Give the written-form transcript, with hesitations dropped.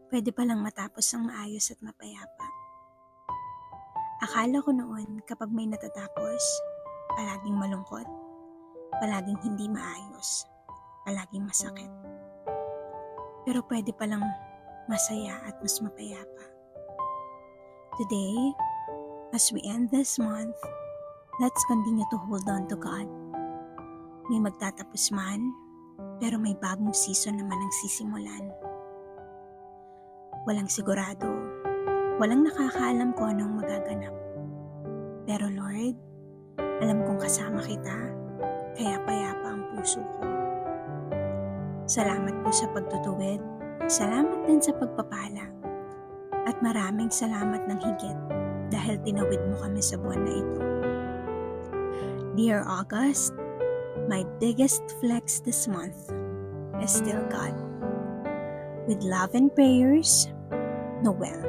pwede palang matapos ang maayos at mapayapa. Akala ko noon kapag may natatapos, palaging malungkot, palaging hindi maayos, palaging masakit. Pero pwede palang masaya at mas mapayapa. Today, as we end this month, let's continue to hold on to God. May magtatapos man, pero may bagong season naman ang sisimulan. Walang sigurado, walang nakakaalam kung anong magaganap. Pero Lord, alam kong kasama kita, kaya payapa ang puso ko. Salamat po sa pagtutuwid, salamat din sa pagpapala, at maraming salamat ng higit dahil tinawid mo kami sa buwan na ito. Dear August, my biggest flex this month is still God. With love and prayers, Noel.